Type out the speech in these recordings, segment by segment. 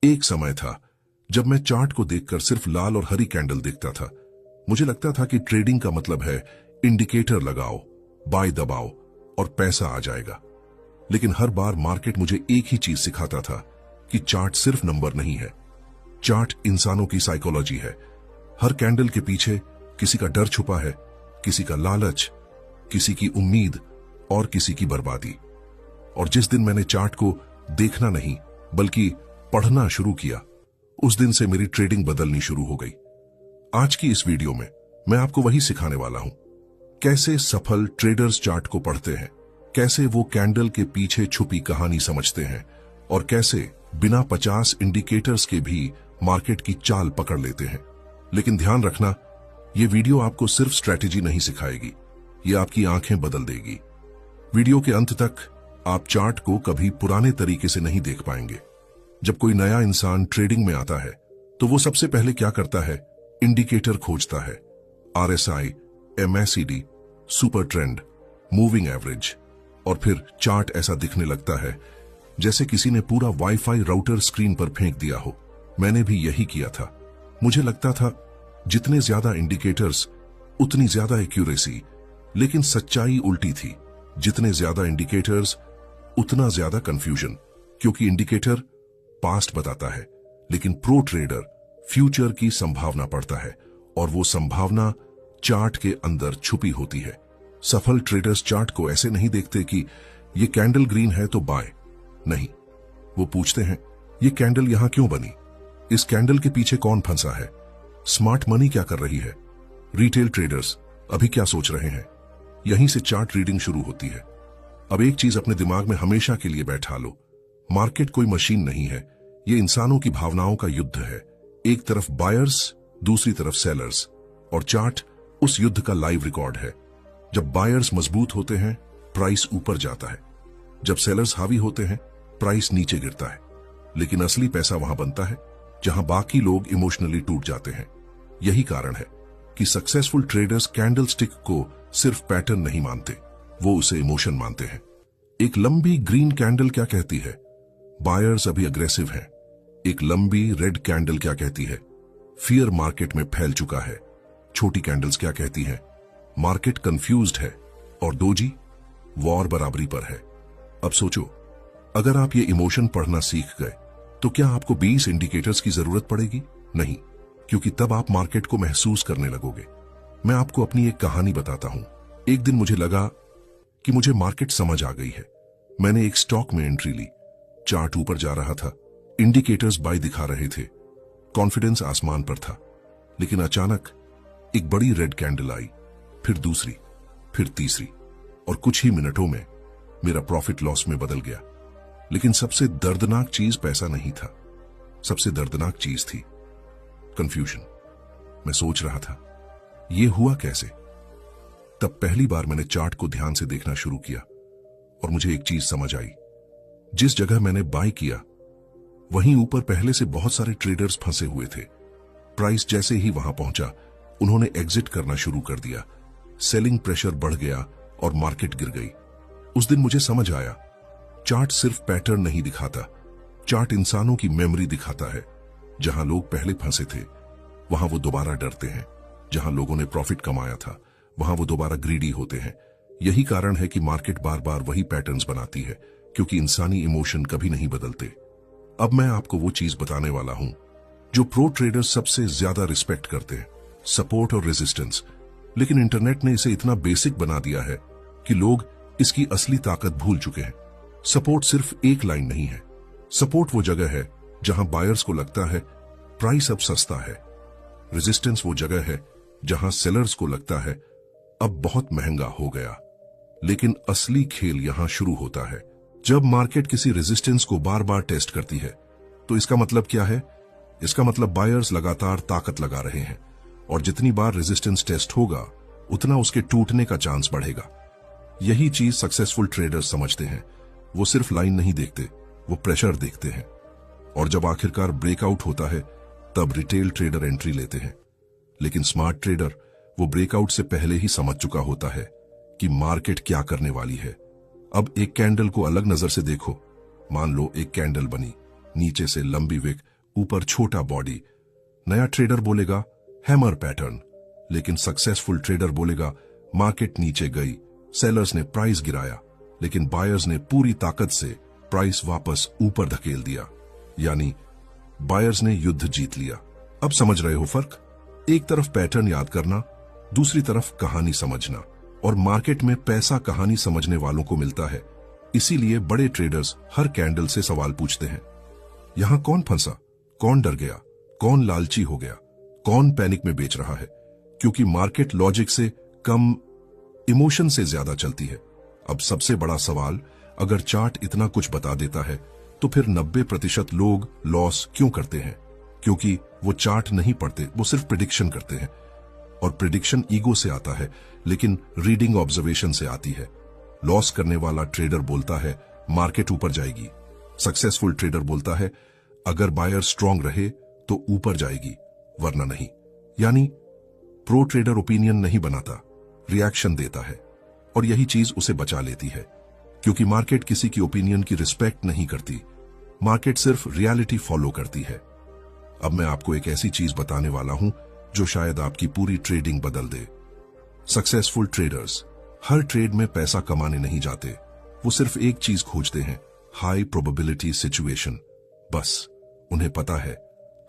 एक समय था जब मैं चार्ट को देखकर सिर्फ लाल और हरी कैंडल देखता था। मुझे लगता था कि ट्रेडिंग का मतलब है इंडिकेटर लगाओ, बाय दबाओ और पैसा आ जाएगा। लेकिन हर बार मार्केट मुझे एक ही चीज सिखाता था कि चार्ट सिर्फ नंबर नहीं है, चार्ट इंसानों की साइकोलॉजी है। हर कैंडल के पीछे किसी का डर छुपा है, किसी का लालच, किसी की उम्मीद और किसी की बर्बादी। और जिस दिन मैंने चार्ट को देखना नहीं बल्कि पढ़ना शुरू किया, उस दिन से मेरी ट्रेडिंग बदलनी शुरू हो गई। आज की इस वीडियो में मैं आपको वही सिखाने वाला हूं, कैसे सफल ट्रेडर्स चार्ट को पढ़ते हैं, कैसे वो कैंडल के पीछे छुपी कहानी समझते हैं और कैसे बिना 50 इंडिकेटर्स के भी मार्केट की चाल पकड़ लेते हैं। लेकिन ध्यान रखना, ये वीडियो आपको सिर्फ स्ट्रैटेजी नहीं सिखाएगी, ये आपकी आंखें बदल देगी। वीडियो के अंत तक आप चार्ट को कभी पुराने तरीके से नहीं देख पाएंगे। जब कोई नया इंसान ट्रेडिंग में आता है तो वो सबसे पहले क्या करता है? इंडिकेटर खोजता है, RSI, MACD, super trend, moving average, और फिर चार्ट ऐसा दिखने लगता है जैसे किसी ने पूरा वाईफाई राउटर स्क्रीन पर फेंक दिया हो। मैंने भी यही किया था। मुझे लगता था जितने ज्यादा इंडिकेटर्स उतनी ज्यादा एक्यूरेसी, लेकिन सच्चाई उल्टी थी। जितने ज्यादा इंडिकेटर्स उतना ज्यादा कंफ्यूजन, क्योंकि इंडिकेटर पास्ट बताता है लेकिन प्रो ट्रेडर फ्यूचर की संभावना पढ़ता है और वो संभावना चार्ट के अंदर छुपी होती है। सफल ट्रेडर्स चार्ट को ऐसे नहीं देखते कि ये कैंडल ग्रीन है तो बाय, नहीं, वो पूछते हैं ये कैंडल यहां क्यों बनी, इस कैंडल के पीछे कौन फंसा है, स्मार्ट मनी क्या कर रही है, रिटेल ट्रेडर्स अभी क्या सोच रहे हैं। यहीं से चार्ट रीडिंग शुरू होती है। अब एक चीज अपने दिमाग में हमेशा के लिए बैठा लो, मार्केट कोई मशीन नहीं है, ये इंसानों की भावनाओं का युद्ध है। एक तरफ बायर्स, दूसरी तरफ सेलर्स, और चार्ट उस युद्ध का लाइव रिकॉर्ड है। जब बायर्स मजबूत होते हैं प्राइस ऊपर जाता है, जब सेलर्स हावी होते हैं प्राइस नीचे गिरता है। लेकिन असली पैसा वहां बनता है जहां बाकी लोग इमोशनली टूट जाते हैं। यही कारण है कि सक्सेसफुल ट्रेडर्स कैंडल स्टिक को सिर्फ पैटर्न नहीं मानते, वो उसे इमोशन मानते हैं। एक लंबी ग्रीन कैंडल क्या कहती है? बायर्स अभी अग्रेसिव हैं। एक लंबी रेड कैंडल क्या कहती है? फियर मार्केट में फैल चुका है। छोटी कैंडल्स क्या कहती हैं? मार्केट कंफ्यूज्ड है। और दोजी, वॉर बराबरी पर है। अब सोचो, अगर आप ये इमोशन पढ़ना सीख गए तो क्या आपको 20 इंडिकेटर्स की जरूरत पड़ेगी? नहीं, क्योंकि तब आप मार्केट को महसूस करने लगोगे। मैं आपको अपनी एक कहानी बताता हूं। एक दिन मुझे लगा कि मुझे मार्केट समझ आ गई है। मैंने एक स्टॉक में एंट्री ली। चार्ट ऊपर जा रहा था, इंडिकेटर्स बाय दिखा रहे थे, कॉन्फिडेंस आसमान पर था। लेकिन अचानक एक बड़ी रेड कैंडल आई, फिर दूसरी, फिर तीसरी, और कुछ ही मिनटों में मेरा प्रॉफिट लॉस में बदल गया। लेकिन सबसे दर्दनाक चीज पैसा नहीं था, सबसे दर्दनाक चीज थी कंफ्यूजन। मैं सोच रहा था ये हुआ कैसे? तब पहली बार मैंने चार्ट को ध्यान से देखना शुरू किया और मुझे एक चीज समझ आई। जिस जगह मैंने बाय किया वहीं ऊपर पहले से बहुत सारे ट्रेडर्स फंसे हुए थे। प्राइस जैसे ही वहां पहुंचा उन्होंने एग्जिट करना शुरू कर दिया। सेलिंग प्रेशर बढ़ गया और मार्केट गिर गई। उस दिन मुझे समझ आया, चार्ट सिर्फ पैटर्न नहीं दिखाता, चार्ट इंसानों की मेमोरी दिखाता है। जहां लोग पहले फंसे थे वहां वो दोबारा डरते हैं, जहां लोगों ने प्रॉफिट कमाया था वहां वो दोबारा ग्रीडी होते हैं। यही कारण है कि मार्केट बार बार वही पैटर्न्स बनाती है, क्योंकि इंसानी इमोशन कभी नहीं बदलते। अब मैं आपको वो चीज बताने वाला हूं जो प्रो ट्रेडर्स सबसे ज्यादा रिस्पेक्ट करते हैं, सपोर्ट और रेजिस्टेंस। लेकिन इंटरनेट ने इसे इतना बेसिक बना दिया है कि लोग इसकी असली ताकत भूल चुके हैं। सपोर्ट सिर्फ एक लाइन नहीं है। सपोर्ट वो जगह है जहां बायर्स को लगता है प्राइस अब सस्ता है। रेजिस्टेंस वो जगह है जहां सेलर्स को लगता है अब बहुत महंगा हो गया। लेकिन असली खेल यहां शुरू होता है जब मार्केट किसी रेजिस्टेंस को बार बार टेस्ट करती है। तो इसका मतलब क्या है? इसका मतलब बायर्स लगातार ताकत लगा रहे हैं, और जितनी बार रेजिस्टेंस टेस्ट होगा उतना उसके टूटने का चांस बढ़ेगा। यही चीज सक्सेसफुल ट्रेडर्स समझते हैं। वो सिर्फ लाइन नहीं देखते, वो प्रेशर देखते हैं। और जब आखिरकार ब्रेकआउट होता है तब रिटेल ट्रेडर एंट्री लेते हैं। लेकिन स्मार्ट ट्रेडर वो ब्रेकआउट से पहले ही समझ चुका होता है कि मार्केट क्या करने वाली है। अब एक कैंडल को अलग नजर से देखो। मान लो एक कैंडल बनी, नीचे से लंबी विक, ऊपर छोटा बॉडी। नया ट्रेडर बोलेगा हैमर पैटर्न, लेकिन सक्सेसफुल ट्रेडर बोलेगा मार्केट नीचे गई, सेलर्स ने प्राइस गिराया, लेकिन बायर्स ने पूरी ताकत से प्राइस वापस ऊपर धकेल दिया, यानी बायर्स ने युद्ध जीत लिया। अब समझ रहे हो फर्क? एक तरफ पैटर्न याद करना, दूसरी तरफ कहानी समझना। और मार्केट में पैसा कहानी समझने वालों को मिलता है। इसीलिए बड़े ट्रेडर्स हर कैंडल से सवाल पूछते हैं, यहां कौन फंसा, कौन डर गया, कौन लालची हो गया, कौन पैनिक में बेच रहा है? क्योंकि मार्केट लॉजिक से कम इमोशन से ज्यादा चलती है। अब सबसे बड़ा सवाल, अगर चार्ट इतना कुछ बता देता है तो फिर 90% लोग लॉस क्यों करते हैं? क्योंकि वो चार्ट नहीं पढ़ते, वो सिर्फ प्रिडिक्शन करते हैं। और प्रिडिक्शन ईगो से आता है, लेकिन रीडिंग ऑब्जर्वेशन से आती है। लॉस करने वाला ट्रेडर बोलता है मार्केट ऊपर जाएगी, सक्सेसफुल ट्रेडर बोलता है अगर बायर स्ट्रांग रहे तो ऊपर जाएगी, वरना नहीं। यानी प्रो ट्रेडर ओपिनियन नहीं बनाता, रिएक्शन देता है, और यही चीज उसे बचा लेती है। क्योंकि मार्केट किसी की ओपिनियन की रिस्पेक्ट नहीं करती, मार्केट सिर्फ रियलिटी फॉलो करती है। अब मैं आपको एक ऐसी चीज बताने वाला हूं जो शायद आपकी पूरी ट्रेडिंग बदल दे। सक्सेसफुल ट्रेडर्स हर ट्रेड में पैसा कमाने नहीं जाते, वो सिर्फ एक चीज खोजते हैं, हाई प्रोबेबिलिटी सिचुएशन। बस उन्हें पता है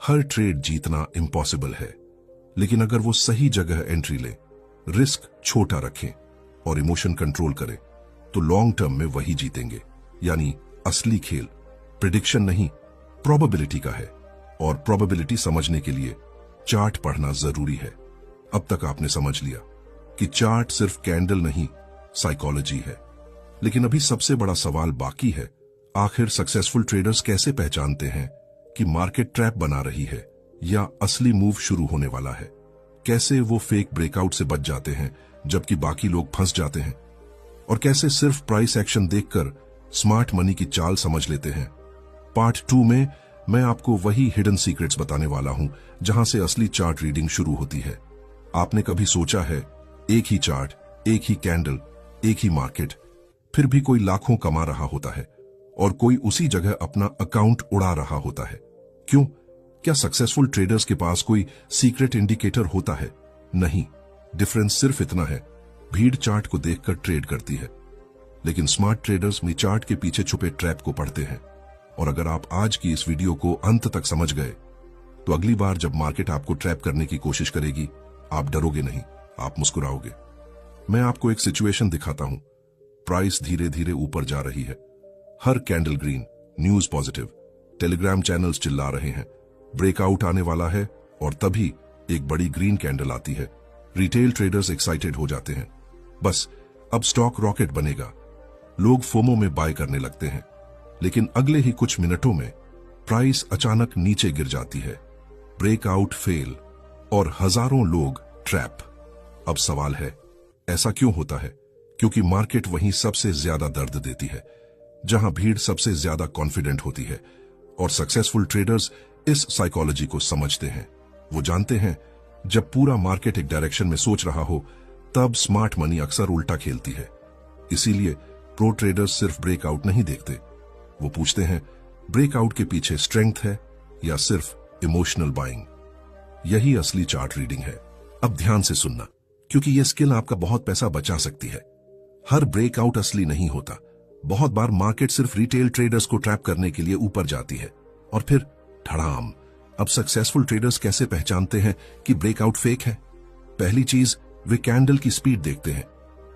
हर ट्रेड जीतना इम्पॉसिबल है, लेकिन अगर वो सही जगह एंट्री ले, रिस्क छोटा रखें और इमोशन कंट्रोल करें, तो लॉन्ग टर्म में वही जीतेंगे। यानी असली खेल प्रिडिक्शन नहीं, प्रोबेबिलिटी का है। और प्रोबेबिलिटी समझने के लिए चार्ट पढ़ना जरूरी है। अब तक आपने समझ लिया कि चार्ट सिर्फ कैंडल नहीं, साइकोलॉजी है। लेकिन अभी सबसे बड़ा सवाल बाकी है, आखिर सक्सेसफुल ट्रेडर्स कैसे पहचानते हैं कि मार्केट ट्रैप बना रही है या असली मूव शुरू होने वाला है? कैसे वो फेक ब्रेकआउट से बच जाते हैं जबकि बाकी लोग फंस जाते हैं? और कैसे सिर्फ प्राइस एक्शन देखकर स्मार्ट मनी की चाल समझ लेते हैं? पार्ट 2 में मैं आपको वही हिडन सीक्रेट्स बताने वाला हूं जहां से असली चार्ट रीडिंग शुरू होती है। आपने कभी सोचा है एक ही चार्ट, एक ही कैंडल, एक ही मार्केट, फिर भी कोई लाखों कमा रहा होता है और कोई उसी जगह अपना अकाउंट उड़ा रहा होता है? क्यों? क्या सक्सेसफुल ट्रेडर्स के पास कोई सीक्रेट इंडिकेटर होता है? नहीं, डिफरेंस सिर्फ इतना है, भीड़ चार्ट को देखकर ट्रेड करती है, लेकिन स्मार्ट ट्रेडर्स में चार्ट के पीछे छुपे ट्रैप को पढ़ते हैं। और अगर आप आज की इस वीडियो को अंत तक समझ गए, तो अगली बार जब मार्केट आपको ट्रैप करने की कोशिश करेगी, आप डरोगे नहीं, आप मुस्कुराओगे। मैं आपको एक सिचुएशन दिखाता हूं। प्राइस धीरे धीरे ऊपर जा रही है, हर candle green, news positive, Telegram channels चिल्ला रहे हैं ब्रेकआउट आने वाला है, और तभी एक बड़ी ग्रीन कैंडल आती है। रिटेल ट्रेडर्स एक्साइटेड हो जाते हैं, बस अब स्टॉक रॉकेट बनेगा। लोग फोमो में बाय करने लगते हैं, लेकिन अगले ही कुछ मिनटों में प्राइस अचानक नीचे गिर जाती है, ब्रेकआउट फेल, और हजारों लोग ट्रैप। अब सवाल है, ऐसा क्यों होता है? क्योंकि मार्केट वहीं सबसे ज्यादा दर्द देती है, जहां भीड़ सबसे ज्यादा कॉन्फिडेंट होती है। और सक्सेसफुल ट्रेडर्स इस साइकोलॉजी को समझते हैं। वो जानते हैं जब पूरा मार्केट एक डायरेक्शन में सोच रहा हो, तब स्मार्ट मनी अक्सर उल्टा खेलती है। इसीलिए प्रो ट्रेडर्स सिर्फ ब्रेकआउट नहीं देखते, वो पूछते हैं ब्रेकआउट के पीछे स्ट्रेंथ है या सिर्फ इमोशनल बाइंग? यही असली चार्ट रीडिंग है। अब ध्यान से सुनना, क्योंकि यह स्किल आपका बहुत पैसा बचा सकती है। हर ब्रेकआउट असली नहीं होता। बहुत बार मार्केट सिर्फ रिटेल ट्रेडर्स को ट्रैप करने के लिए ऊपर जाती है, और फिर धड़ाम। अब सक्सेसफुल ट्रेडर्स कैसे पहचानते हैं कि ब्रेकआउट फेक है? पहली चीज, वे कैंडल की स्पीड देखते हैं।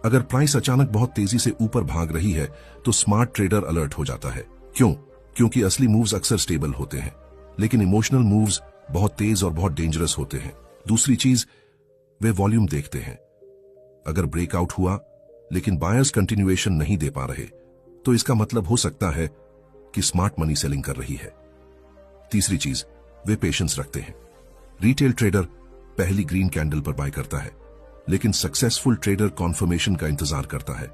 अगर प्राइस अचानक बहुत तेजी से ऊपर भाग रही है तो स्मार्ट ट्रेडर अलर्ट हो जाता है। क्यों? क्योंकि असली मूव्स अक्सर स्टेबल होते हैं, लेकिन इमोशनल मूव्स बहुत तेज और बहुत डेंजरस होते हैं। दूसरी चीज, वे वॉल्यूम देखते हैं। अगर ब्रेकआउट हुआ लेकिन बायर्स कंटिन्यूएशन नहीं दे पा रहे, तो इसका मतलब हो सकता है कि स्मार्ट मनी सेलिंग कर रही है। तीसरी चीज, वे पेशेंस रखते हैं। रिटेल ट्रेडर पहली ग्रीन कैंडल पर बाय करता है, लेकिन सक्सेसफुल ट्रेडर कॉन्फर्मेशन का इंतजार करता है,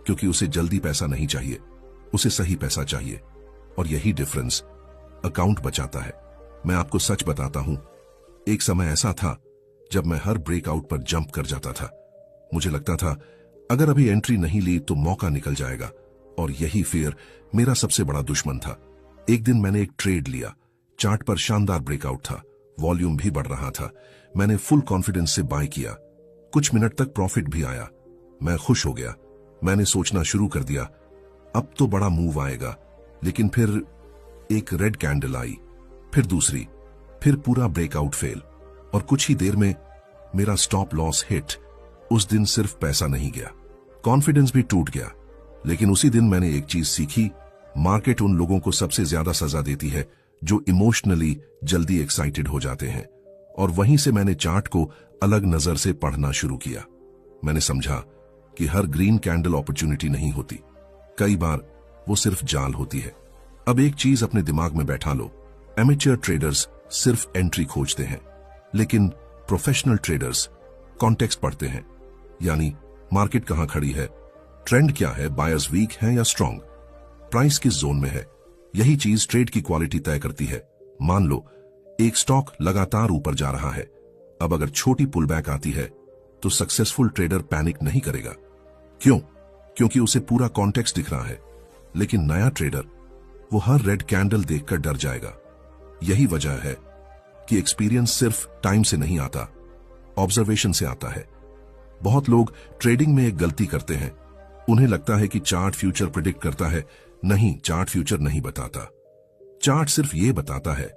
क्योंकि उसे जल्दी पैसा नहीं चाहिए, उसे सही पैसा चाहिए। और यही डिफरेंस अकाउंट बचाता है। मैं आपको सच बताता हूं, एक समय ऐसा था जब मैं हर ब्रेकआउट पर जंप कर जाता था। मुझे लगता था अगर अभी एंट्री नहीं ली तो मौका निकल जाएगा, और यही फियर मेरा सबसे बड़ा दुश्मन था। एक दिन मैंने एक ट्रेड लिया। चार्ट पर शानदार ब्रेकआउट था, वॉल्यूम भी बढ़ रहा था। मैंने फुल कॉन्फिडेंस से बाय किया। कुछ मिनट तक प्रॉफिट भी आया। मैं खुश हो गया। मैंने सोचना शुरू कर दिया, अब तो बड़ा मूव आएगा। लेकिन फिर एक रेड कैंडल आई, फिर दूसरी, फिर पूरा ब्रेकआउट फेल, और कुछ ही देर में मेरा स्टॉप लॉस हिट। उस दिन सिर्फ पैसा नहीं गया, कॉन्फिडेंस भी टूट गया। लेकिन उसी दिन मैंने एक चीज सीखी, मार्केट उन लोगों को सबसे ज्यादा सजा देती है जो इमोशनली जल्दी एक्साइटेड हो जाते हैं। और वहीं से मैंने चार्ट को अलग नजर से पढ़ना शुरू किया। मैंने समझा कि हर ग्रीन कैंडल अपॉर्चुनिटी नहीं होती, कई बार वो सिर्फ जाल होती है। अब एक चीज अपने दिमाग में बैठा लो, एमेच्योर ट्रेडर्स सिर्फ एंट्री खोजते हैं, लेकिन प्रोफेशनल ट्रेडर्स कॉन्टेक्स्ट पढ़ते हैं। यानी मार्केट कहां खड़ी है, ट्रेंड क्या है, बायर्स वीक हैं या स्ट्रांग, प्राइस किस जोन में है। यही चीज ट्रेड की क्वालिटी तय करती है। मान लो एक स्टॉक लगातार ऊपर जा रहा है, अब अगर छोटी पुलबैक आती है तो सक्सेसफुल ट्रेडर पैनिक नहीं करेगा। क्यों? क्योंकि उसे पूरा कॉन्टेक्स्ट दिख रहा है। लेकिन नया ट्रेडर वो हर रेड कैंडल देखकर डर जाएगा। यही वजह है कि एक्सपीरियंस सिर्फ टाइम से नहीं आता, ऑब्जर्वेशन से आता है। बहुत लोग ट्रेडिंग में एक गलती करते हैं, उन्हें लगता है कि चार्ट फ्यूचर प्रिडिक्ट करता है। नहीं, चार्ट फ्यूचर नहीं बताता। चार्ट सिर्फ ये बताता है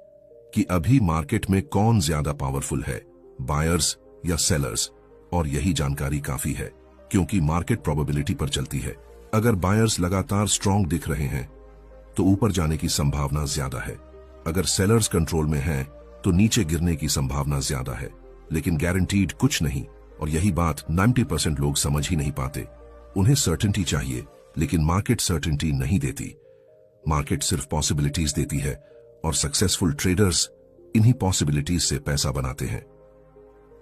कि अभी मार्केट में कौन ज्यादा पावरफुल है, बायर्स या सेलर्स। और यही जानकारी काफी है, क्योंकि मार्केट प्रोबेबिलिटी पर चलती है। अगर बायर्स लगातार स्ट्रांग दिख रहे हैं तो ऊपर जाने की संभावना ज्यादा है। अगर सेलर्स कंट्रोल में हैं तो नीचे गिरने की संभावना ज्यादा है। लेकिन गारंटीड कुछ नहीं, और यही बात 90% लोग समझ ही नहीं पाते। उन्हें सर्टेनिटी चाहिए, लेकिन मार्केट सर्टेनिटी नहीं देती। मार्केट सिर्फ पॉसिबिलिटीज देती है, और सक्सेसफुल ट्रेडर्स इन्हीं पॉसिबिलिटीज से पैसा बनाते हैं।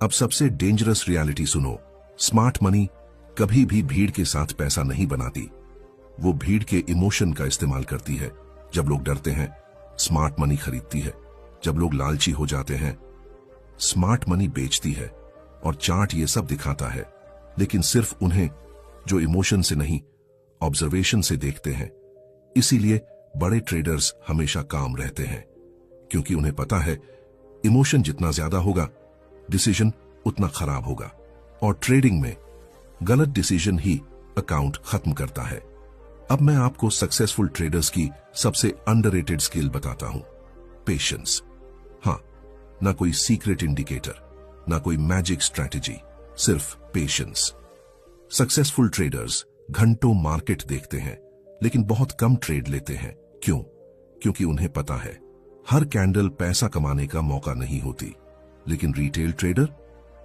अब सबसे डेंजरस रियलिटी सुनो, स्मार्ट मनी कभी भी भीड़ के साथ पैसा नहीं बनाती। वो भीड़ के इमोशन का इस्तेमाल करती है। जब लोग डरते हैं, स्मार्ट मनी खरीदती है। जब लोग लालची हो जाते हैं, स्मार्ट मनी बेचती है। और चार्ट ये सब दिखाता है, लेकिन सिर्फ उन्हें जो इमोशन से नहीं, ऑब्जर्वेशन से देखते हैं। इसीलिए बड़े ट्रेडर्स हमेशा काम रहते हैं, क्योंकि उन्हें पता है इमोशन जितना ज्यादा होगा, डिसीजन उतना खराब होगा। और ट्रेडिंग में गलत डिसीजन ही अकाउंट खत्म करता है। अब मैं आपको सक्सेसफुल ट्रेडर्स की सबसे अंडररेटेड स्किल बताता हूं, पेशेंस। हां, ना कोई सीक्रेट इंडिकेटर, ना कोई मैजिक स्ट्रैटेजी, सिर्फ पेशेंस। सक्सेसफुल ट्रेडर्स घंटों मार्केट देखते हैं, लेकिन बहुत कम ट्रेड लेते हैं। क्यों? क्योंकि उन्हें पता है हर कैंडल पैसा कमाने का मौका नहीं होती। लेकिन रिटेल ट्रेडर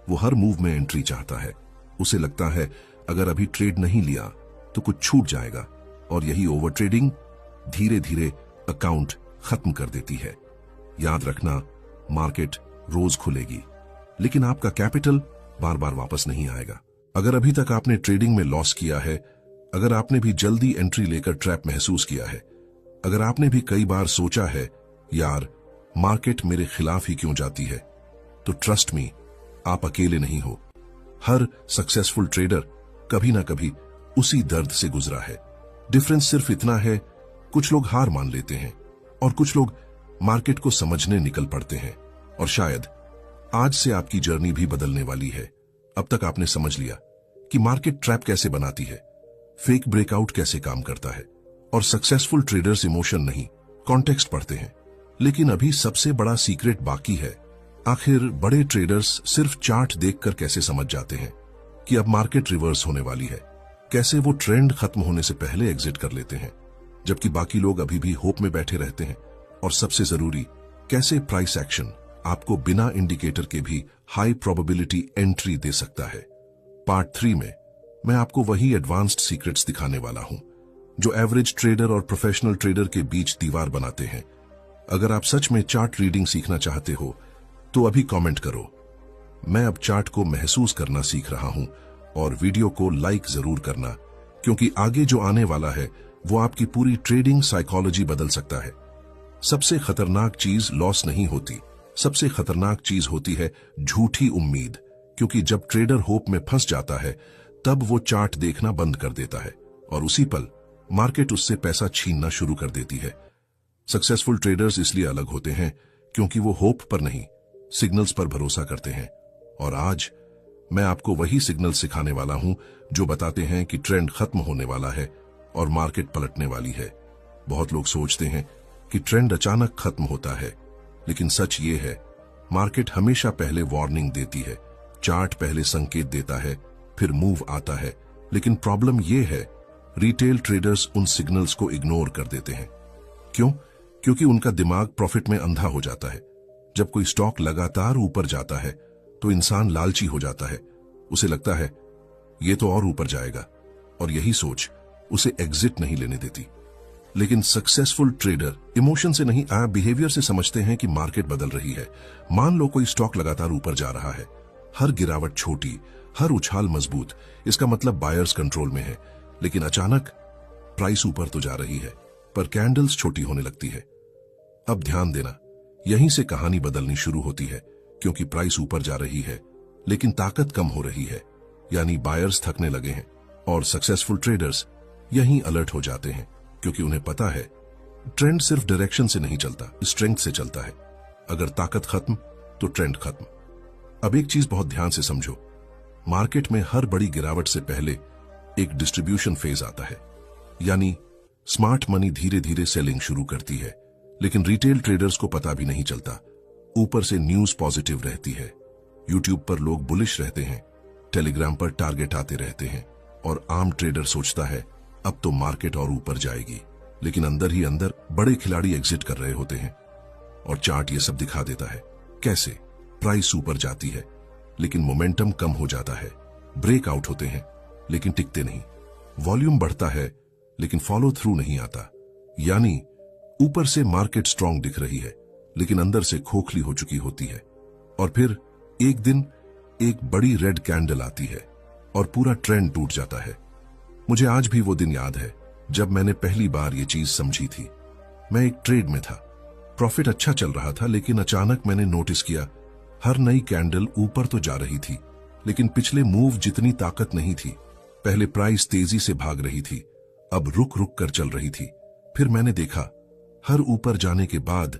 वो हर मूव में एंट्री चाहता है। उसे लगता है अगर अभी ट्रेड नहीं लिया तो कुछ छूट जाएगा, और यही ओवर ट्रेडिंग धीरे धीरे अकाउंट खत्म कर देती है। याद रखना, मार्केट रोज खुलेगी, लेकिन आपका कैपिटल बार बार वापस नहीं आएगा। अगर अभी तक आपने ट्रेडिंग में लॉस किया है, अगर आपने भी जल्दी एंट्री लेकर ट्रैप महसूस किया है, अगर आपने भी कई बार सोचा है यार मार्केट मेरे खिलाफ ही क्यों जाती है, तो ट्रस्ट मी, आप अकेले नहीं हो। हर सक्सेसफुल ट्रेडर कभी ना कभी उसी दर्द से गुजरा है। डिफरेंस सिर्फ इतना है, कुछ लोग हार मान लेते हैं और कुछ लोग मार्केट को समझने निकल पड़ते हैं। और शायद आज से आपकी जर्नी भी बदलने वाली है। अब तक आपने समझ लिया कि मार्केट ट्रैप कैसे बनाती है, फेक ब्रेकआउट कैसे काम करता है, और सक्सेसफुल ट्रेडर्स इमोशन नहीं, कॉन्टेक्स्ट पढ़ते हैं। लेकिन अभी सबसे बड़ा सीक्रेट बाकी है। आखिर बड़े ट्रेडर्स सिर्फ चार्ट देखकर कैसे समझ जाते हैं कि अब मार्केट रिवर्स होने वाली है? कैसे वो ट्रेंड खत्म होने से पहले एग्जिट कर लेते हैं, जबकि बाकी लोग अभी भी होप में बैठे रहते हैं? और सबसे जरूरी, कैसे प्राइस एक्शन आपको बिना इंडिकेटर के भी हाई प्रोबेबिलिटी एंट्री दे सकता है? पार्ट 3 में मैं आपको वही एडवांस्ड सीक्रेट्स दिखाने वाला हूं जो एवरेज ट्रेडर और प्रोफेशनल ट्रेडर के बीच दीवार बनाते हैं। अगर आप सच में चार्ट रीडिंग सीखना चाहते हो तो अभी कमेंट करो, मैं अब चार्ट को महसूस करना सीख रहा हूं, और वीडियो को लाइक जरूर करना, क्योंकि आगे जो आने वाला है वो आपकी पूरी ट्रेडिंग साइकोलॉजी बदल सकता है। सबसे खतरनाक चीज लॉस नहीं होती, सबसे खतरनाक चीज होती है झूठी उम्मीद। क्योंकि जब ट्रेडर होप में फंस जाता है तब वो चार्ट देखना बंद कर देता है, और उसी पल मार्केट उससे पैसा छीनना शुरू कर देती है। सक्सेसफुल ट्रेडर्स इसलिए अलग होते हैं क्योंकि वो होप पर नहीं, सिग्नल्स पर भरोसा करते हैं। और आज मैं आपको वही सिग्नल सिखाने वाला हूं जो बताते हैं कि ट्रेंड खत्म होने वाला है और मार्केट पलटने वाली है। बहुत लोग सोचते हैं कि ट्रेंड अचानक खत्म होता है, लेकिन सच ये है, मार्केट हमेशा पहले वार्निंग देती है, चार्ट पहले संकेत देता है, फिर मूव आता है। लेकिन प्रॉब्लम ये है, रिटेल ट्रेडर्स उन सिग्नल्स को इग्नोर कर देते हैं। क्यों? क्योंकि उनका दिमाग प्रॉफिट में अंधा हो जाता है। जब कोई स्टॉक लगातार ऊपर जाता है तो इंसान लालची हो जाता है। उसे लगता है ये तो और ऊपर जाएगा, और यही सोच उसे एग्जिट नहीं लेने देती। लेकिन सक्सेसफुल ट्रेडर इमोशन से नहीं, बिहेवियर से समझते हैं कि मार्केट बदल रही है। मान लो कोई स्टॉक लगातार ऊपर जा रहा है, हर गिरावट छोटी, हर उछाल मजबूत, इसका मतलब बायर्स कंट्रोल में है। लेकिन अचानक प्राइस ऊपर तो जा रही है, पर कैंडल्स छोटी होने लगती है। अब ध्यान देना, यहीं से कहानी बदलनी शुरू होती है, क्योंकि प्राइस ऊपर जा रही है लेकिन ताकत कम हो रही है, यानी बायर्स थकने लगे हैं। और सक्सेसफुल ट्रेडर्स यहीं अलर्ट हो जाते हैं, क्योंकि उन्हें पता है ट्रेंड सिर्फ डायरेक्शन से नहीं चलता, स्ट्रेंथ से चलता है। अगर ताकत खत्म तो ट्रेंड खत्म। अब एक चीज बहुत ध्यान से समझो, मार्केट में हर बड़ी गिरावट से पहले एक डिस्ट्रीब्यूशन फेज आता है, यानी स्मार्ट मनी धीरे धीरे सेलिंग शुरू करती है। लेकिन रिटेल ट्रेडर्स को पता भी नहीं चलता। ऊपर से न्यूज पॉजिटिव रहती है, यूट्यूब पर लोग बुलिश रहते हैं, टेलीग्राम पर टारगेट आते रहते हैं, और आम ट्रेडर सोचता है अब तो मार्केट और ऊपर जाएगी। लेकिन अंदर ही अंदर बड़े खिलाड़ी एग्जिट कर रहे होते हैं, और चार्ट ये सब दिखा देता है। कैसे? प्राइस ऊपर जाती है लेकिन मोमेंटम कम हो जाता है, ब्रेकआउट होते हैं लेकिन टिकते नहीं, वॉल्यूम बढ़ता है लेकिन फॉलो थ्रू नहीं आता। यानी ऊपर से मार्केट स्ट्रांग दिख रही है लेकिन अंदर से खोखली हो चुकी होती है। और फिर एक दिन एक बड़ी रेड कैंडल आती है और पूरा ट्रेंड टूट जाता है। मुझे आज भी वो दिन याद है जब मैंने पहली बार ये चीज समझी थी। मैं एक ट्रेड में था, प्रॉफिट अच्छा चल रहा था, लेकिन अचानक मैंने नोटिस किया हर नई कैंडल ऊपर तो जा रही थी, लेकिन पिछले मूव जितनी ताकत नहीं थी। पहले प्राइस तेजी से भाग रही थी, अब रुक रुक कर चल रही थी। फिर मैंने देखा हर ऊपर जाने के बाद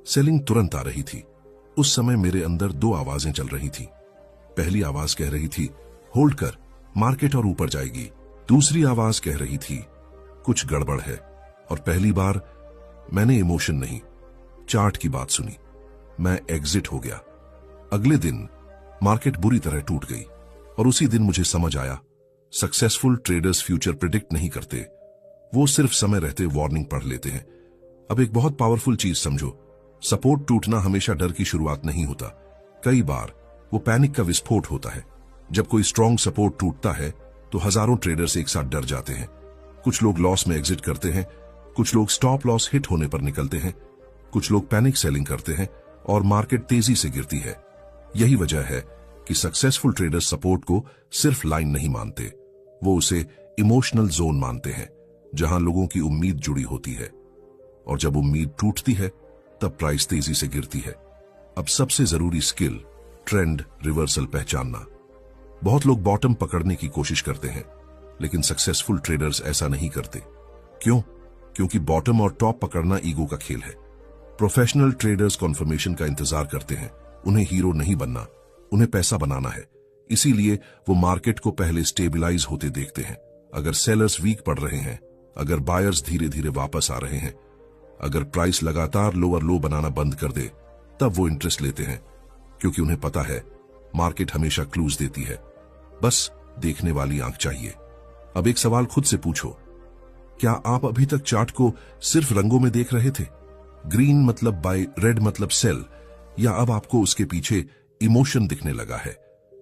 सेलिंग तुरंत आ रही थी। उस समय मेरे अंदर दो आवाजें चल रही थी। पहली आवाज कह रही थी होल्ड कर, मार्केट और ऊपर जाएगी। दूसरी आवाज कह रही थी कुछ गड़बड़ है। और पहली बार मैंने इमोशन नहीं, चार्ट की बात सुनी। मैं एग्जिट हो गया। अगले दिन मार्केट बुरी तरह टूट गई, और उसी दिन मुझे समझ आया सक्सेसफुल ट्रेडर्स फ्यूचर प्रिडिक्ट नहीं करते, वो सिर्फ समय रहते वार्निंग पढ़ लेते हैं। अब एक बहुत पावरफुल चीज समझो, सपोर्ट टूटना हमेशा डर की शुरुआत नहीं होता। कई बार वो पैनिक का विस्फोट होता है। जब कोई स्ट्रॉन्ग सपोर्ट टूटता है तो हजारों ट्रेडर्स एक साथ डर जाते हैं। कुछ लोग लॉस में एग्जिट करते हैं, कुछ लोग स्टॉप लॉस हिट होने पर निकलते हैं, कुछ लोग पैनिक सेलिंग करते हैं, और मार्केट तेजी से गिरती है। यही वजह है कि सक्सेसफुल ट्रेडर्स सपोर्ट को सिर्फ लाइन नहीं मानते, वो उसे इमोशनल जोन मानते हैं, जहां लोगों की उम्मीद जुड़ी होती है। और जब उम्मीद टूटती है तब प्राइस तेजी से गिरती है। अब सबसे जरूरी स्किल, ट्रेंड रिवर्सल पहचानना। बहुत लोग बॉटम पकड़ने की कोशिश करते हैं, लेकिन सक्सेसफुल ट्रेडर्स ऐसा नहीं करते। क्यों? क्योंकि बॉटम और टॉप पकड़ना ईगो का खेल है। प्रोफेशनल ट्रेडर्स कॉन्फर्मेशन का इंतजार करते हैं। उन्हें हीरो नहीं बनना, उन्हें पैसा बनाना है। इसीलिए वो मार्केट को पहले स्टेबलाइज होते देखते हैं। अगर सेलर्स वीक पड़ रहे हैं, अगर बायर्स धीरे धीरे वापस आ रहे हैं, अगर प्राइस लगातार लोअर लो बनाना बंद कर दे, तब वो इंटरेस्ट लेते हैं, क्योंकि उन्हें पता है मार्केट हमेशा क्लूज देती है, बस देखने वाली आंख चाहिए। अब एक सवाल खुद से पूछो, क्या आप अभी तक चार्ट को सिर्फ रंगों में देख रहे थे? ग्रीन मतलब बाय, रेड मतलब सेल, या अब आपको उसके पीछे इमोशन दिखने लगा है?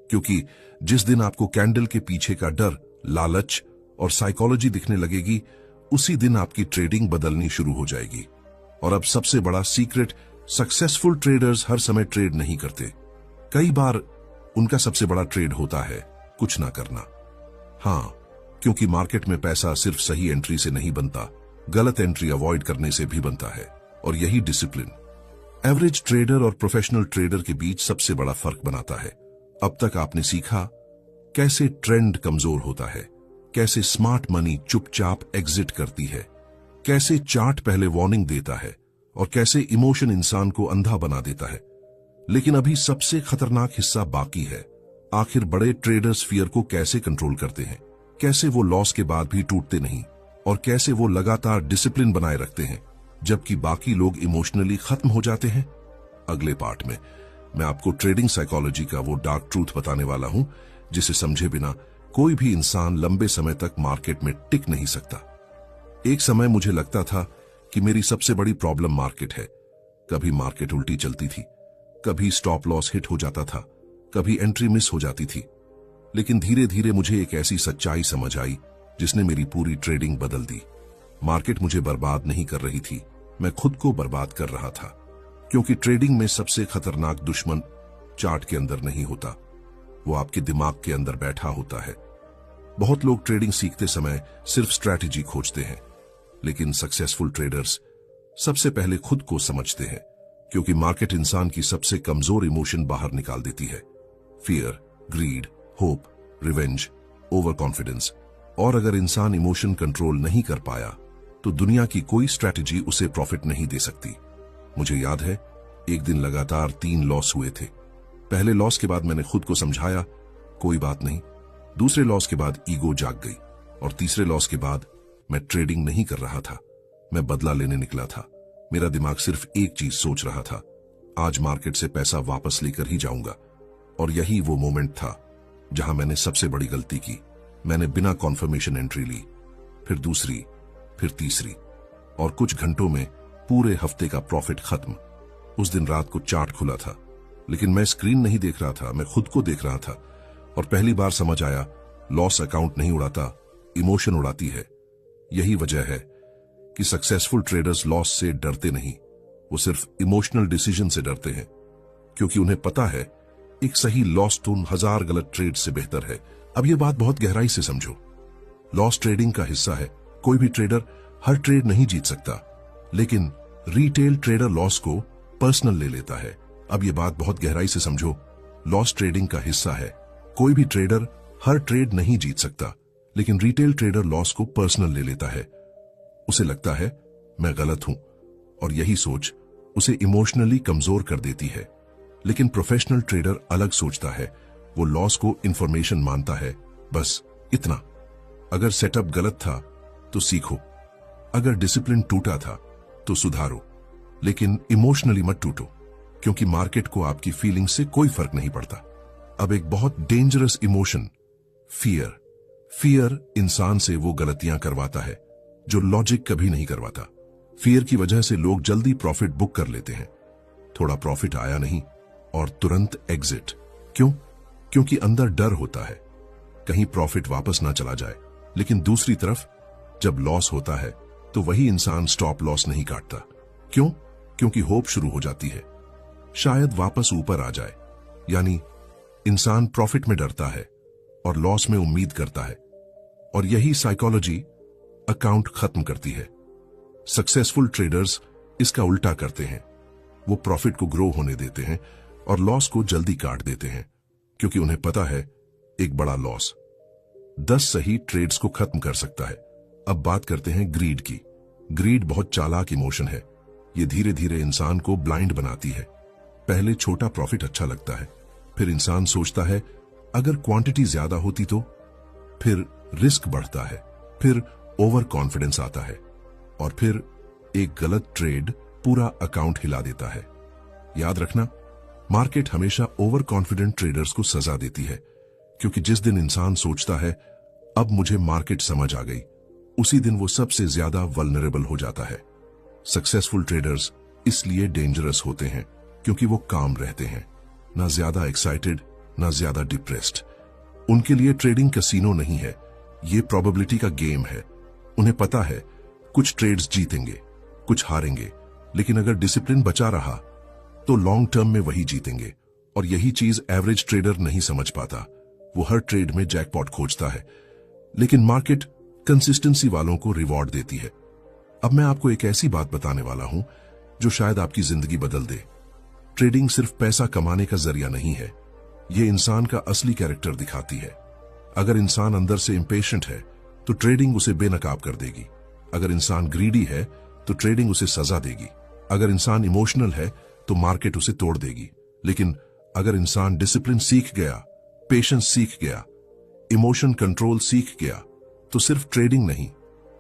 क्योंकि जिस दिन आपको कैंडल के पीछे का डर, लालच और साइकोलॉजी दिखने लगेगी, उसी दिन आपकी ट्रेडिंग बदलनी शुरू हो जाएगी। और अब सबसे बड़ा सीक्रेट, सक्सेसफुल ट्रेडर्स हर समय ट्रेड नहीं करते। कई बार उनका सबसे बड़ा ट्रेड होता है कुछ ना करना। हाँ, क्योंकि मार्केट में पैसा सिर्फ सही एंट्री से नहीं बनता, गलत एंट्री अवॉइड करने से भी बनता है। और यही डिसिप्लिन एवरेज ट्रेडर और प्रोफेशनल ट्रेडर के बीच सबसे बड़ा फर्क बनाता है। अब तक आपने सीखा कैसे ट्रेंड कमजोर होता है, कैसे स्मार्ट मनी चुपचाप एग्जिट करती है, कैसे चार्ट पहले वार्निंग देता है और कैसे इमोशन इंसान को अंधा बना देता है। लेकिन अभी सबसे खतरनाक हिस्सा बाकी है। आखिर बड़े ट्रेडर्स फियर को कैसे कंट्रोल करते हैं, कैसे वो लॉस के बाद भी टूटते नहीं और कैसे वो लगातार डिसिप्लिन बनाए रखते हैं जबकि बाकी लोग इमोशनली खत्म हो जाते हैं। अगले पार्ट में मैं आपको ट्रेडिंग साइकोलॉजी का वो डार्क ट्रूथ बताने वाला हूं जिसे समझे बिना कोई भी इंसान लंबे समय तक मार्केट में टिक नहीं सकता। एक समय मुझे लगता था कि मेरी सबसे बड़ी प्रॉब्लम मार्केट है। कभी मार्केट उल्टी चलती थी, कभी स्टॉप लॉस हिट हो जाता था, कभी एंट्री मिस हो जाती थी। लेकिन धीरे धीरे मुझे एक ऐसी सच्चाई समझ आई जिसने मेरी पूरी ट्रेडिंग बदल दी। मार्केट मुझे बर्बाद नहीं कर रही थी, मैं खुद को बर्बाद कर रहा था। क्योंकि ट्रेडिंग में सबसे खतरनाक दुश्मन चार्ट के अंदर नहीं होता, वो आपके दिमाग के अंदर बैठा होता है। बहुत लोग ट्रेडिंग सीखते समय सिर्फ स्ट्रैटेजी खोजते हैं, लेकिन सक्सेसफुल ट्रेडर्स सबसे पहले खुद को समझते हैं, क्योंकि मार्केट इंसान की सबसे कमजोर इमोशन बाहर निकाल देती है। Fear, greed, hope, revenge, over confidence. और अगर इंसान इमोशन कंट्रोल नहीं कर पाया तो दुनिया की कोई स्ट्रैटेजी उसे प्रॉफिट नहीं दे सकती। मुझे याद है, एक दिन लगातार 3 लॉस हुए थे। पहले लॉस के बाद मैंने खुद को समझाया, कोई बात नहीं। दूसरे लॉस के बाद ईगो जाग गई और तीसरे लॉस के बाद मैं ट्रेडिंग नहीं कर रहा था, मैं बदला लेने निकला था। मेरा दिमाग सिर्फ एक चीज सोच रहा था, आज मार्केट से पैसा वापस लेकर ही जाऊंगा। और यही वो मोमेंट था जहां मैंने सबसे बड़ी गलती की। मैंने बिना कॉन्फर्मेशन एंट्री ली, फिर दूसरी, फिर तीसरी, और कुछ घंटों में पूरे हफ्ते का प्रॉफिट खत्म। उस दिन रात को चार्ट खुला था, लेकिन मैं स्क्रीन नहीं देख रहा था, मैं खुद को देख रहा था। और पहली बार समझ आया, लॉस अकाउंट नहीं उड़ाता, इमोशन उड़ाती है। यही वजह है कि सक्सेसफुल ट्रेडर्स लॉस से डरते नहीं, वो सिर्फ इमोशनल डिसीजन से डरते हैं। क्योंकि उन्हें पता है एक सही लॉस तो 1000 गलत ट्रेड से बेहतर है। अब यह बात बहुत गहराई से समझो, लॉस ट्रेडिंग का हिस्सा है। कोई भी ट्रेडर हर ट्रेड नहीं जीत सकता, लेकिन रिटेल ट्रेडर लॉस को पर्सनल ले लेता है। अब यह बात बहुत गहराई से समझो, लॉस ट्रेडिंग का हिस्सा है। कोई भी ट्रेडर हर ट्रेड नहीं जीत सकता, लेकिन रिटेल ट्रेडर लॉस को पर्सनल ले लेता है। उसे लगता है मैं गलत हूं, और यही सोच उसे इमोशनली कमजोर कर देती है। लेकिन प्रोफेशनल ट्रेडर अलग सोचता है, वो लॉस को इंफॉर्मेशन मानता है, बस इतना। अगर सेटअप गलत था तो सीखो, अगर डिसिप्लिन टूटा था तो सुधारो, लेकिन इमोशनली मत टूटो, क्योंकि मार्केट को आपकी फीलिंग से कोई फर्क नहीं पड़ता। अब एक बहुत डेंजरस इमोशन, फियर। फियर इंसान से वो गलतियां करवाता है जो लॉजिक कभी नहीं करवाता। फियर की वजह से लोग जल्दी प्रॉफिट बुक कर लेते हैं। थोड़ा प्रॉफिट आया नहीं और तुरंत एग्जिट। क्यों? क्योंकि अंदर डर होता है कहीं प्रॉफिट वापस ना चला जाए। लेकिन दूसरी तरफ जब लॉस होता है तो वही इंसान स्टॉप लॉस नहीं काटता। क्यों? क्योंकि होप शुरू हो जाती है, शायद वापस ऊपर आ जाए। यानी इंसान प्रॉफिट में डरता है और लॉस में उम्मीद करता है, और यही साइकोलॉजी अकाउंट खत्म करती है। सक्सेसफुल ट्रेडर्स इसका उल्टा करते हैं, वो प्रॉफिट को ग्रो होने देते हैं और लॉस को जल्दी काट देते हैं, क्योंकि उन्हें पता है एक बड़ा लॉस 10 सही ट्रेड्स को खत्म कर सकता है। अब बात करते हैं ग्रीड की। ग्रीड बहुत चालाक इमोशन है, ये धीरे धीरे इंसान को ब्लाइंड बनाती है। पहले छोटा प्रॉफिट अच्छा लगता है, फिर इंसान सोचता है अगर क्वांटिटी ज्यादा होती तो, फिर रिस्क बढ़ता है, फिर ओवर कॉन्फिडेंस आता है, और फिर एक गलत ट्रेड पूरा अकाउंट हिला देता है। याद रखना, मार्केट हमेशा ओवर कॉन्फिडेंट ट्रेडर्स को सजा देती है, क्योंकि जिस दिन इंसान सोचता है अब मुझे मार्केट समझ आ गई, उसी दिन वो सबसे ज्यादा वल्नरेबल हो जाता है। सक्सेसफुल ट्रेडर्स इसलिए डेंजरस होते हैं क्योंकि वो काम रहते हैं, ना ज्यादा एक्साइटेड ना ज्यादा डिप्रेस्ड। उनके लिए ट्रेडिंग कैसीनो नहीं है, ये प्रोबेबिलिटी का गेम है। उन्हें पता है कुछ ट्रेड्स जीतेंगे, कुछ हारेंगे, लेकिन अगर डिसिप्लिन बचा रहा तो लॉन्ग टर्म में वही जीतेंगे। और यही चीज एवरेज ट्रेडर नहीं समझ पाता। वो हर ट्रेड में जैकपॉट खोजता है, लेकिन मार्केट कंसिस्टेंसी वालों को रिवॉर्ड देती है। अब मैं आपको एक ऐसी बात बताने वाला हूं जो शायद आपकी जिंदगी बदल दे। ट्रेडिंग सिर्फ पैसा कमाने का जरिया नहीं है, ये इंसान का असली कैरेक्टर दिखाती है। अगर इंसान अंदर से इंपेशेंट है तो ट्रेडिंग उसे बेनकाब कर देगी। अगर इंसान ग्रीडी है तो ट्रेडिंग उसे सजा देगी, अगर इंसान इमोशनल है तो मार्केट उसे तोड़ देगी। लेकिन अगर इंसान डिसिप्लिन सीख गया, पेशेंस सीख गया, इमोशन कंट्रोल सीख गया, तो सिर्फ ट्रेडिंग नहीं,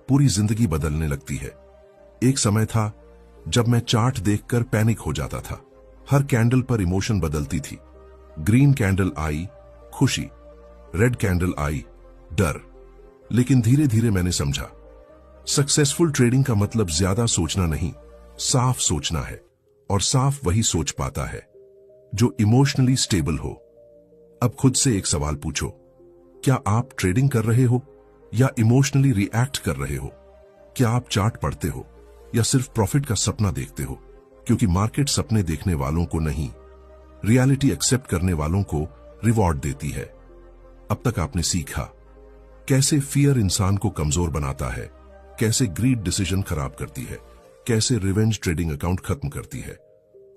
पूरी जिंदगी बदलने लगती है। एक समय था जब मैं चार्ट देखकर पैनिक हो जाता था। हर कैंडल पर इमोशन बदलती थी। ग्रीन कैंडल आई खुशी, रेड कैंडल आई डर। लेकिन धीरे धीरे मैंने समझा, सक्सेसफुल ट्रेडिंग का मतलब ज्यादा सोचना नहीं, साफ सोचना है। और साफ वही सोच पाता है जो इमोशनली स्टेबल हो। अब खुद से एक सवाल पूछो, क्या आप ट्रेडिंग कर रहे हो या इमोशनली रिएक्ट कर रहे हो? क्या आप चार्ट पढ़ते हो या सिर्फ प्रॉफिट का सपना देखते हो? क्योंकि मार्केट सपने देखने वालों को नहीं, रियलिटी एक्सेप्ट करने वालों को रिवॉर्ड देती है। अब तक आपने सीखा कैसे फियर इंसान को कमजोर बनाता है, कैसे ग्रीड डिसीजन खराब करती है, कैसे रिवेंज ट्रेडिंग अकाउंट खत्म करती है,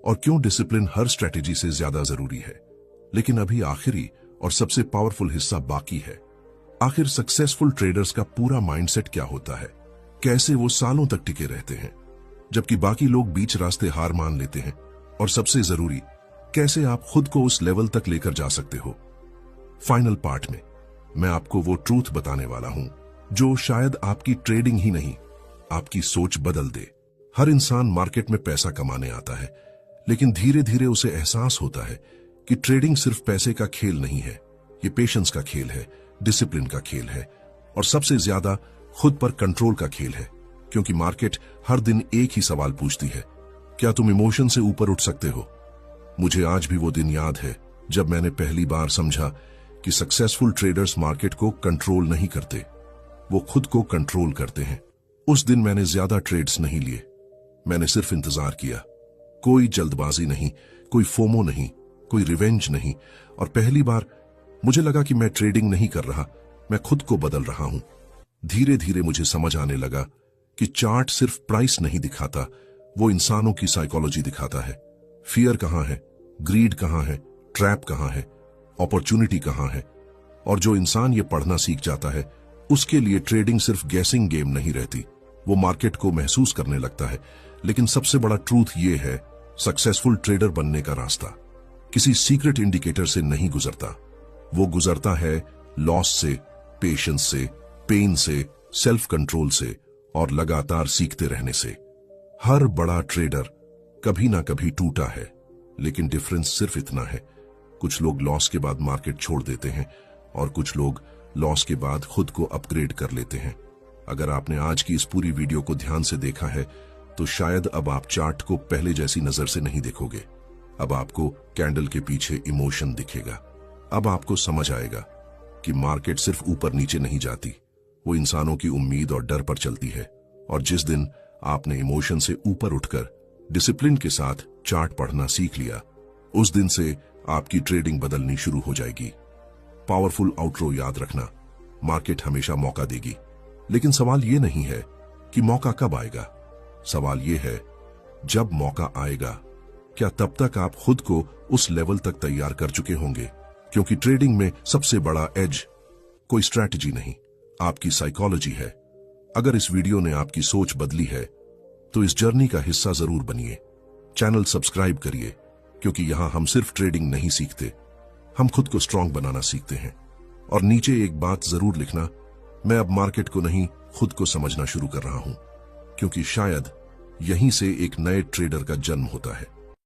और क्यों डिसिप्लिन हर स्ट्रेटेजी से ज्यादा जरूरी है। लेकिन अभी आखिरी और सबसे पावरफुल हिस्सा बाकी है। आखिर सक्सेसफुल ट्रेडर्स का पूरा माइंडसेट क्या होता है, कैसे वो सालों तक टिके रहते हैं जबकि बाकी लोग बीच रास्ते हार मान लेते हैं, और सबसे जरूरी, कैसे आप खुद को उस लेवल तक लेकर जा सकते हो। फाइनल पार्ट में मैं आपको वो ट्रूथ बताने वाला हूं जो शायद आपकी ट्रेडिंग ही नहीं, आपकी सोच बदल दे। हर इंसान मार्केट में पैसा कमाने आता है, लेकिन धीरे धीरे उसे एहसास होता है कि ट्रेडिंग सिर्फ पैसे का खेल नहीं है, ये पेशेंस का खेल है, डिसिप्लिन का खेल है, और सबसे ज्यादा खुद पर कंट्रोल का खेल है। क्योंकि मार्केट हर दिन एक ही सवाल पूछती है, क्या तुम इमोशन से ऊपर उठ सकते हो? मुझे आज भी वो दिन याद है जब मैंने पहली बार समझा कि सक्सेसफुल ट्रेडर्स मार्केट को कंट्रोल नहीं करते, वो खुद को कंट्रोल करते हैं। उस दिन मैंने ज्यादा ट्रेड्स नहीं लिए, मैंने सिर्फ इंतजार किया। कोई जल्दबाजी नहीं, कोई फोमो नहीं, कोई रिवेंज नहीं, और पहली बार मुझे लगा कि मैं ट्रेडिंग नहीं कर रहा, मैं खुद को बदल रहा हूं। धीरे धीरे मुझे समझ आने लगा कि चार्ट सिर्फ प्राइस नहीं दिखाता, वो इंसानों की साइकोलॉजी दिखाता है। फियर कहां है, ग्रीड कहां है, ट्रैप कहां है, अपॉर्चुनिटी कहां है। और जो इंसान ये पढ़ना सीख जाता है, उसके लिए ट्रेडिंग सिर्फ गैसिंग गेम नहीं रहती, वो मार्केट को महसूस करने लगता है। लेकिन सबसे बड़ा ट्रूथ ये है, सक्सेसफुल ट्रेडर बनने का रास्ता किसी सीक्रेट इंडिकेटर से नहीं गुजरता, वो गुजरता है लॉस से, पेशेंस से, पेन से, सेल्फ कंट्रोल से, और लगातार सीखते रहने से। हर बड़ा ट्रेडर कभी ना कभी टूटा है, लेकिन डिफरेंस सिर्फ इतना है, कुछ लोग लॉस के बाद मार्केट छोड़ देते हैं और कुछ लोग लॉस के बाद खुद को अपग्रेड कर लेते हैं। अगर आपने आज की इस पूरी वीडियो को ध्यान से देखा है तो शायद अब आप चार्ट को पहले जैसी नजर से नहीं देखोगे। अब आपको कैंडल के पीछे इमोशन दिखेगा। अब आपको समझ आएगा कि मार्केट सिर्फ ऊपर नीचे नहीं जाती, वो इंसानों की उम्मीद और डर पर चलती है। और जिस दिन आपने इमोशन से ऊपर उठकर डिसिप्लिन के साथ चार्ट पढ़ना सीख लिया, उस दिन से आपकी ट्रेडिंग बदलनी शुरू हो जाएगी। पावरफुल आउटरो याद रखना, मार्केट हमेशा मौका देगी, लेकिन सवाल ये नहीं है कि मौका कब आएगा, सवाल ये है जब मौका आएगा, क्या तब तक आप खुद को उस लेवल तक तैयार कर चुके होंगे? क्योंकि ट्रेडिंग में सबसे बड़ा एज कोई स्ट्रैटेजी नहीं, आपकी साइकोलॉजी है। अगर इस वीडियो ने आपकी सोच बदली है तो इस जर्नी का हिस्सा जरूर बनिए। चैनल सब्सक्राइब करिए, क्योंकि यहां हम सिर्फ ट्रेडिंग नहीं सीखते, हम खुद को स्ट्रांग बनाना सीखते हैं। और नीचे एक बात जरूर लिखना, मैं अब मार्केट को नहीं, खुद को समझना शुरू कर रहा हूं, क्योंकि शायद यहीं से एक नए ट्रेडर का जन्म होता है।